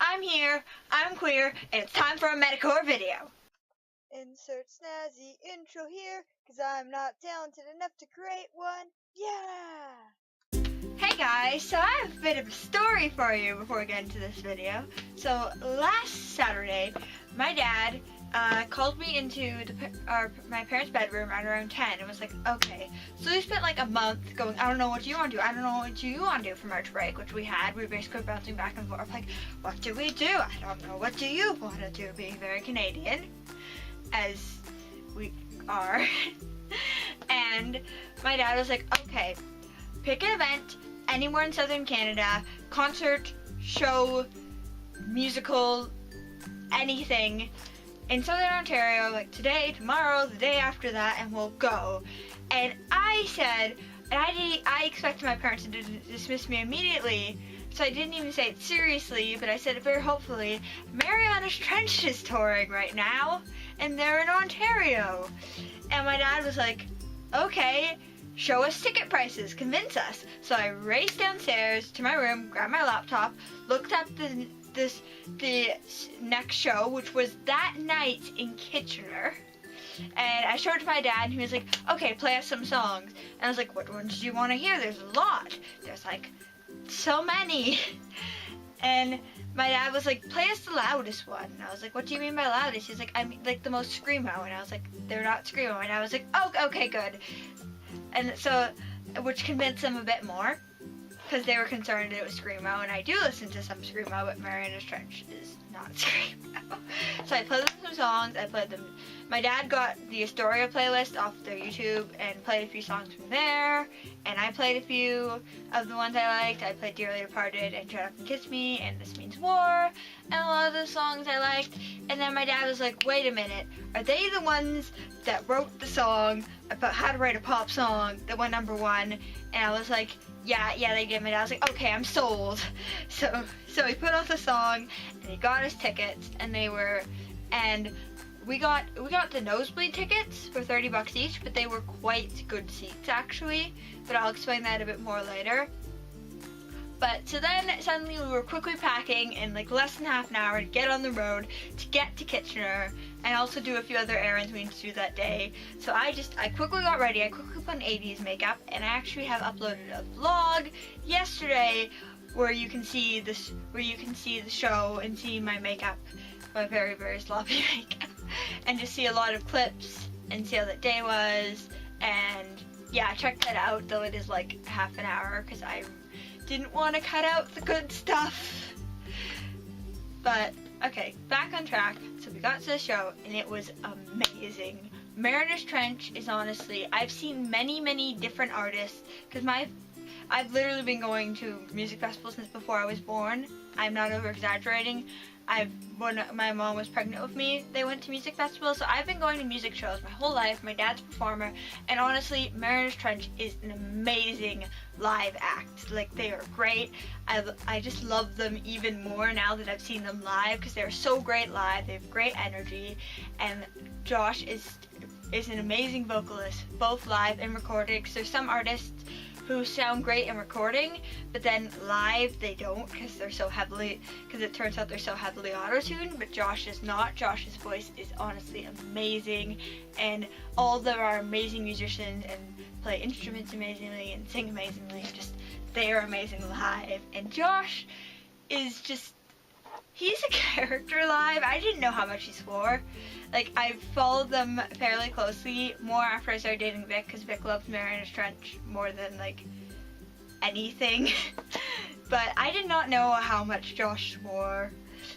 I'm here, I'm queer, and it's time for a Metacore video. Insert snazzy intro here, cause I'm not talented enough to create one. Yeah! Hey guys, so I have a bit of a story for you before we get into this video. So last Saturday, my dad called me into my parents' bedroom at around 10 and was like, okay, so we spent like a month going, I don't know what you want to do, I don't know what you want to do for March break, which we had. We were basically bouncing back and forth like, what do we do? I don't know, what do you want to do? Being very Canadian, as we are. And my dad was like, okay, pick an event anywhere in southern Canada, concert, show, musical, anything in southern Ontario, like today, tomorrow, the day after that, and we'll go. And I said, and I expected my parents to dismiss me immediately, so I didn't even say it seriously, but I said it very hopefully. Marianas Trench is touring right now, and they're in Ontario. And my dad was like, okay, show us ticket prices, convince us. So I raced downstairs to my room, grabbed my laptop, looked up the next show, which was that night in Kitchener. And I showed it to my dad, and he was like, okay, play us some songs. And I was like, what ones do you want to hear? There's a lot. There's like so many. And my dad was like, play us the loudest one. And I was like, what do you mean by loudest? He's like, I mean like the most screamo. And I was like, they're not screamo. And I was like, oh, okay, good. And so, which convinced them a bit more, because they were concerned it was screamo, and I do listen to some screamo, but Marianas Trench is not screamo. So I played them some songs. I played them. My dad got the Astoria playlist off their YouTube and played a few songs from there, and I played a few of the ones I liked. I played Dearly Departed and Shut Up and Kiss Me and This Means War, and a lot of the songs I liked. And then my dad was like, wait a minute, are they the ones that wrote the song about how to write a pop song that went #1? And I was like, yeah, they did. My dad was like, okay, I'm sold. So he put on the song, and he got us tickets, and we got the nosebleed tickets for $30 each, but they were quite good seats actually, but I'll explain that a bit more later. But so then suddenly we were quickly packing in like less than half an hour to get on the road to get to Kitchener, and also do a few other errands we needed to do that day. So I quickly got ready. I quickly put on 80s makeup, and I actually have uploaded a vlog yesterday where you can see the show and see my makeup, my very, very sloppy makeup, and just see a lot of clips and see how that day was. And yeah, check that out, though it is like half an hour because I didn't want to cut out the good stuff. But okay, back on track. So we got to the show, and it was amazing. Marianas Trench is honestly, I've seen many different artists, because I've literally been going to music festivals since before I was born. I'm not over exaggerating. When my mom was pregnant with me, they went to music festivals, so I've been going to music shows my whole life. My dad's a performer, and honestly, Marianas Trench is an amazing live act. Like, they are great. I just love them even more now that I've seen them live, because they're so great live. They have great energy, and Josh is an amazing vocalist, both live and recorded, because there's some artists who sound great in recording, but then live they don't, because it turns out they're so heavily auto-tuned. But Josh is not. Josh's voice is honestly amazing, and all of them are amazing musicians and play instruments amazingly and sing amazingly, and just, they are amazing live. And Josh is just, he's a character live. I didn't know how much he swore. Like, I followed them fairly closely more after I started dating Vic, because Vic loves Marianas Trench more than like anything. But I did not know how much Josh swore,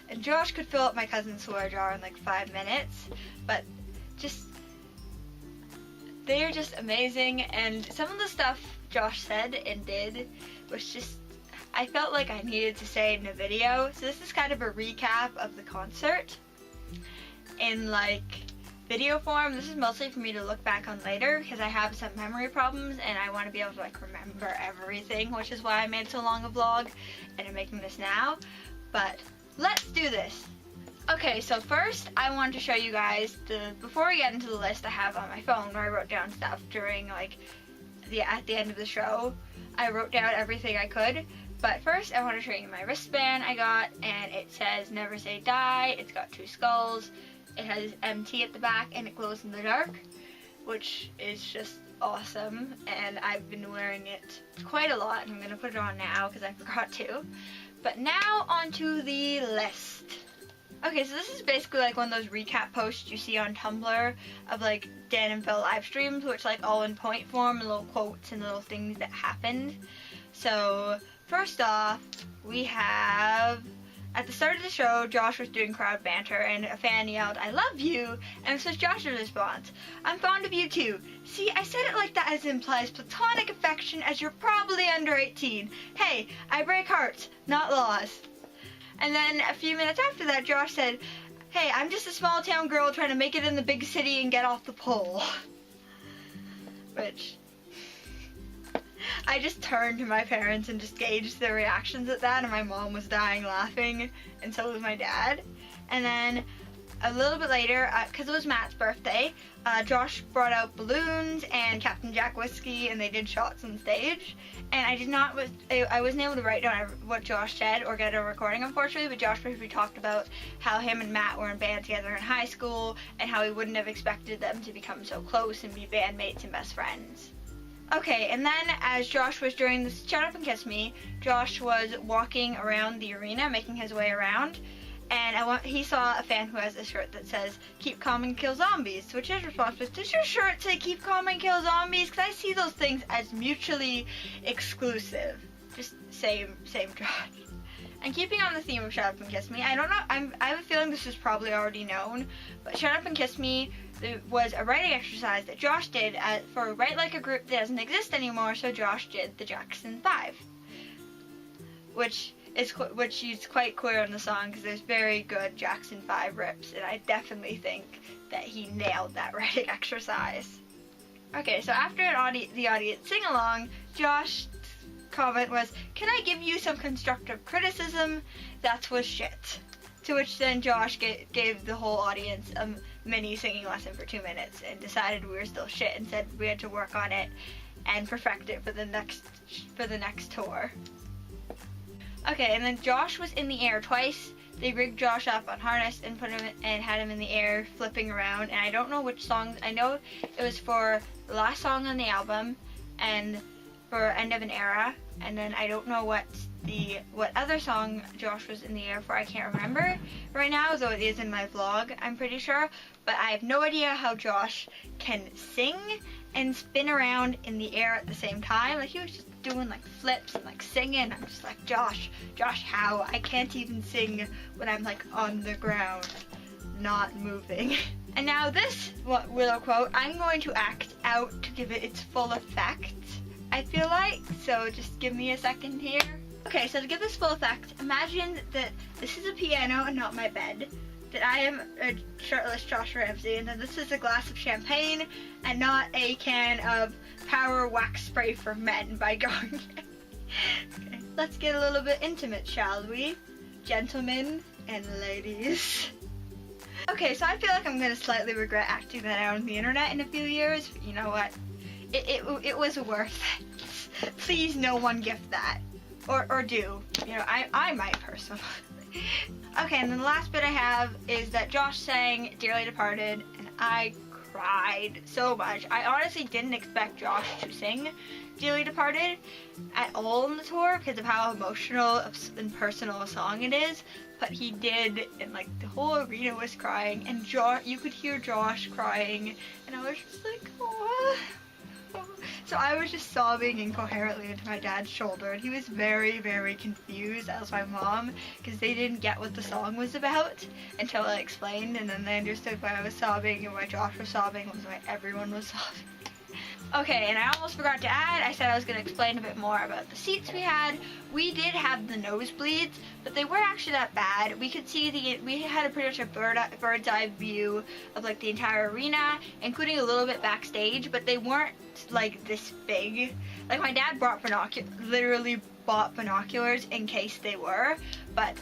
and Josh could fill up my cousin's swear jar in like 5 minutes. But they are just amazing, and some of the stuff Josh said and did was just, I felt like I needed to say in a video. So this is kind of a recap of the concert in like video form. This is mostly for me to look back on later, because I have some memory problems and I want to be able to like remember everything, which is why I made so long a vlog and I'm making this now. But let's do this. Okay, so first I wanted to show you guys before we get into the list I have on my phone where I wrote down stuff during like at the end of the show. I wrote down everything I could, But first, I want to show you my wristband I got, and it says "Never Say Die." It's got 2 skulls. It has MT at the back, and it glows in the dark, which is just awesome. And I've been wearing it quite a lot. I'm gonna put it on now because I forgot to. But now onto the list. Okay, so this is basically like one of those recap posts you see on Tumblr of like Dan and Phil live streams, which like all in point form, and little quotes and little things that happened. So first off, we have, at the start of the show, Josh was doing crowd banter and a fan yelled, "I love you," and this was Josh's response, "I'm fond of you too. See, I said it like that as it implies platonic affection as you're probably under 18. Hey, I break hearts, not laws." And then a few minutes after that, Josh said, "Hey, I'm just a small town girl trying to make it in the big city and get off the pole." Which, I just turned to my parents and just gauged their reactions at that, and my mom was dying laughing, and so was my dad. And then a little bit later, because it was Matt's birthday, Josh brought out balloons and Captain Jack whiskey, and they did shots on stage. And I wasn't able to write down what Josh said or get a recording, unfortunately, but Josh briefly talked about how him and Matt were in band together in high school, and how he wouldn't have expected them to become so close and be bandmates and best friends. Okay, and then as Josh was doing this Shut Up and Kiss Me, Josh was walking around the arena, making his way around, and he saw a fan who has a shirt that says, "Keep calm and kill zombies," to which his response was, "Does your shirt say keep calm and kill zombies? Because I see those things as mutually exclusive." Just same Josh. And keeping on the theme of Shut Up and Kiss Me, I don't know, I have a feeling this is probably already known, but Shut Up and Kiss Me was a writing exercise that Josh did for Write Like a Group that doesn't exist anymore, so Josh did the Jackson 5. Which is quite clear in the song, because there's very good Jackson 5 rips, and I definitely think that he nailed that writing exercise. Okay, so after the audience sing-along, Josh's comment was, "Can I give you some constructive criticism? That was shit." To which then Josh gave the whole audience a mini singing lesson for 2 minutes and decided we were still shit and said we had to work on it and perfect it for the next tour. Okay, and then Josh was in the air twice. They rigged Josh up on harness and had him in the air flipping around, and I don't know which songs. I know it was for the last song on the album and for End of an Era, and then I don't know what other song Josh was in the air for. I can't remember right now, though it is in my vlog, I'm pretty sure, but I have no idea how Josh can sing and spin around in the air at the same time. Like, he was just doing like flips and like singing. I'm just like, Josh, how? I can't even sing when I'm like on the ground, not moving. And now this Willow quote, I'm going to act out to give it its full effect, I feel like, so just give me a second here. Okay, so to give this full effect, imagine that this is a piano and not my bed, that I am a shirtless Josh Ramsey, and that this is a glass of champagne and not a can of Power Wax Spray for Men by Garnier. Okay, let's get a little bit intimate, shall we? Gentlemen and ladies. Okay, so I feel like I'm going to slightly regret acting that out on the internet in a few years, but you know what? It was worth it. Please no one gift that. Or do. You know, I might personally. Okay, and then the last bit I have is that Josh sang Dearly Departed, and I cried so much. I honestly didn't expect Josh to sing Dearly Departed at all on the tour because of how emotional and personal a song it is, but he did, and like the whole arena was crying, and you could hear Josh crying, and I was just like, oh. So I was just sobbing incoherently into my dad's shoulder, and he was very, very confused, as my mom, because they didn't get what the song was about until I explained, and then they understood why I was sobbing and why Josh was sobbing and why everyone was sobbing. Okay, and I almost forgot to add, I said I was going to explain a bit more about the seats we had. We did have the nosebleeds, but they weren't actually that bad. We could see we had a pretty much a bird's eye view of like the entire arena, including a little bit backstage, but they weren't like this big. Like, my dad literally bought binoculars in case they were, but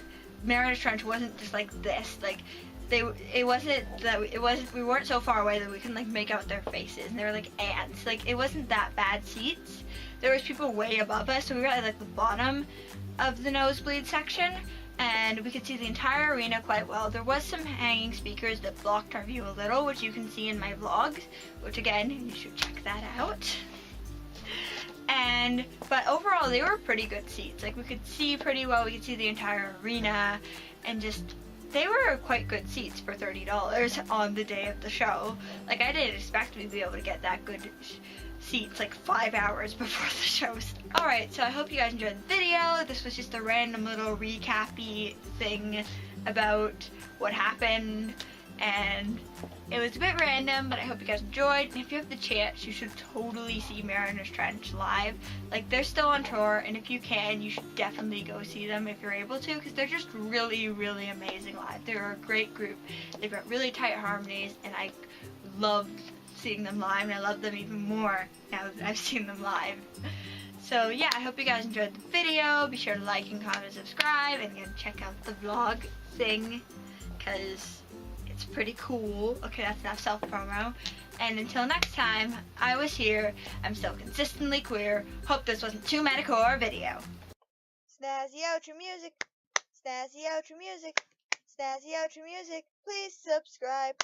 Marianas Trench wasn't just like this. Like, it wasn't we weren't so far away that we couldn't like make out their faces, and they were like ants. Like it wasn't that bad seats. There was people way above us, so we were at like the bottom of the nosebleed section, and we could see the entire arena quite well. There was some hanging speakers that blocked our view a little, which you can see in my vlogs, which again, you should check that out. But overall, they were pretty good seats. Like we could see pretty well, we could see the entire arena, and just, they were quite good seats for $30 on the day of the show. Like I didn't expect we'd be able to get that good seats like 5 hours before the show started. Alright, so I hope you guys enjoyed the video. This was just a random little recap-y thing about what happened, and it was a bit random, but I hope you guys enjoyed. And if you have the chance, you should totally see Marianas Trench live. Like they're still on tour, and if you can, you should definitely go see them if you're able to, because they're just really, really amazing live. They're a great group. They've got really tight harmonies, and I love seeing them live, and I love them even more now that I've seen them live. So yeah, I hope you guys enjoyed the video. Be sure to like and comment and subscribe, and again, check out the vlog thing, because it's pretty cool. Okay, that's enough self-promo. And until next time, I was here. I'm still consistently queer. Hope this wasn't too metacore video. Snazzy outro music. Snazzy outro music. Snazzy outro music. Please subscribe.